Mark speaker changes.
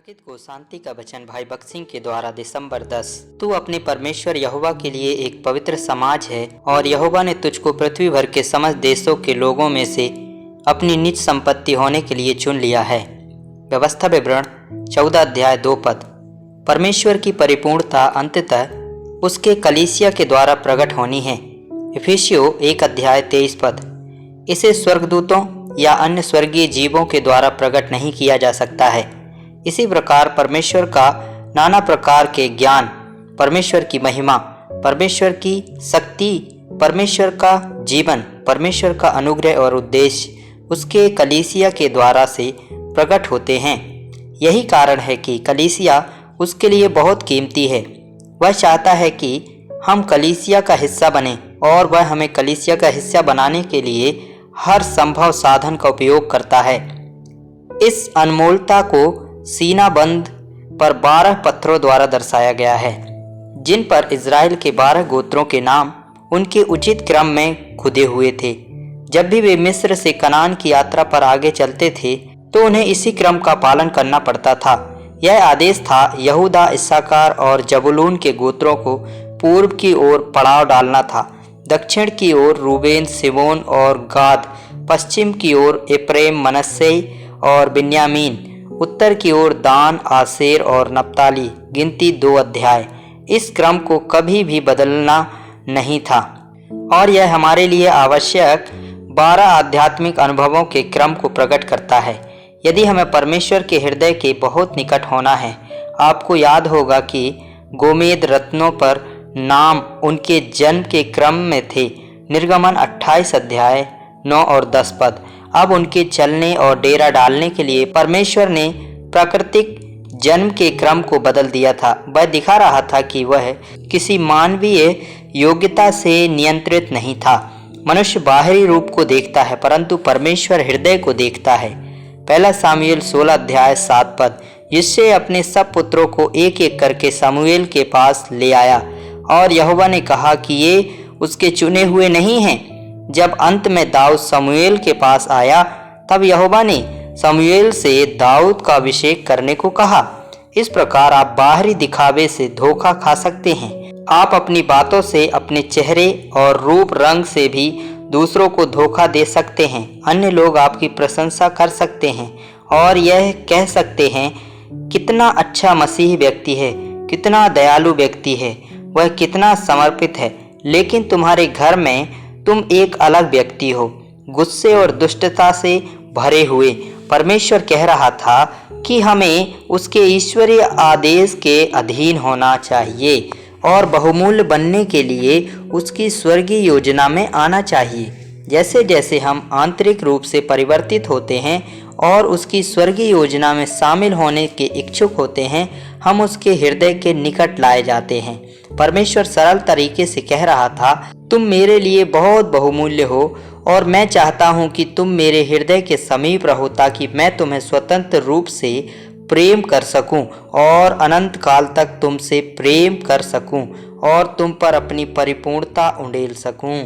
Speaker 1: थकित को शांति का वचन भाई भगत सिंह के द्वारा दिसंबर 10। तू अपने परमेश्वर यहोवा के लिए एक पवित्र समाज है और यहोवा ने तुझको पृथ्वी भर के समस्त देशों के लोगों में से अपनी निज संपत्ति होने के लिए चुन लिया है। व्यवस्था विवरण 14 अध्याय 2 पद। परमेश्वर की परिपूर्णता अंततः उसके कलीसिया के द्वारा प्रकट होनी है। इफिसियों 1 अध्याय 23 पद। इसे स्वर्गदूतों या अन्य स्वर्गीय जीवों के द्वारा प्रकट नहीं किया जा सकता है। इसी प्रकार परमेश्वर का नाना प्रकार के ज्ञान, परमेश्वर की महिमा, परमेश्वर की शक्ति, परमेश्वर का जीवन, परमेश्वर का अनुग्रह और उद्देश्य उसके कलीसिया के द्वारा से प्रकट होते हैं। यही कारण है कि कलीसिया उसके लिए बहुत कीमती है। वह चाहता है कि हम कलीसिया का हिस्सा बने और वह हमें कलीसिया का हिस्सा बनाने के लिए हर संभव साधन का उपयोग करता है। इस अनमोलता को सीना बंद पर 12 पत्थरों द्वारा दर्शाया गया है, जिन पर इज़राइल के 12 गोत्रों के नाम उनके उचित क्रम में खुदे हुए थे। जब भी वे मिस्र से कनान की यात्रा पर आगे चलते थे तो उन्हें इसी क्रम का पालन करना पड़ता था। यह आदेश था यहूदा, इस्साकार और जबूलून के गोत्रों को पूर्व की ओर पड़ाव डालना था, दक्षिण की ओर रूबेन, सिमोन और गाद, पश्चिम की ओर एप्रैम, मनश्शे और बिन्यामीन, उत्तर की ओर दान, आसेर और नप्ताली। गिनती 2 अध्याय। इस क्रम को कभी भी बदलना नहीं था और यह हमारे लिए आवश्यक 12 आध्यात्मिक अनुभवों के क्रम को प्रकट करता है। यदि हमें परमेश्वर के हृदय के बहुत निकट होना है, आपको याद होगा कि गोमेद रत्नों पर नाम उनके जन्म के क्रम में थे। निर्गमन 28 अध्याय 9 और 10 पद। अब उनके चलने और डेरा डालने के लिए परमेश्वर ने प्राकृतिक जन्म के क्रम को बदल दिया था। वह दिखा रहा था कि वह किसी मानवीय योग्यता से नियंत्रित नहीं था। मनुष्य बाहरी रूप को देखता है परंतु परमेश्वर हृदय को देखता है। 1 सामुएल 16 अध्याय 7 पद। यिशै अपने सब पुत्रों को एक एक करके शमूएल के पास ले आया और यहोवा ने कहा कि ये उसके चुने हुए नहीं हैं। जब अंत में दाऊद शमूएल के पास आया तब यहोवा ने शमूएल से दाऊद का अभिषेक करने को कहा। इस प्रकार आप बाहरी दिखावे से धोखा खा सकते हैं। आप अपनी बातों से, अपने चेहरे और रूप रंग से भी दूसरों को धोखा दे सकते हैं। अन्य लोग आपकी प्रशंसा कर सकते हैं और यह कह सकते हैं, कितना अच्छा मसीही व्यक्ति है, कितना दयालु व्यक्ति है, वह कितना समर्पित है। लेकिन तुम्हारे घर में तुम एक अलग व्यक्ति हो, गुस्से और दुष्टता से भरे हुए। परमेश्वर कह रहा था कि हमें उसके ईश्वरीय आदेश के अधीन होना चाहिए और बहुमूल्य बनने के लिए उसकी स्वर्गीय योजना में आना चाहिए। जैसे जैसे हम आंतरिक रूप से परिवर्तित होते हैं और उसकी स्वर्गीय योजना में शामिल होने के इच्छुक होते हैं, हम उसके हृदय के निकट लाए जाते हैं। परमेश्वर सरल तरीके से कह रहा था, तुम मेरे लिए बहुत बहुमूल्य हो और मैं चाहता हूँ कि तुम मेरे हृदय के समीप रहो ताकि मैं तुम्हें स्वतंत्र रूप से प्रेम कर सकूं और अनंत काल तक तुमसे प्रेम कर सकूं और तुम पर अपनी परिपूर्णता उंडेल सकूं।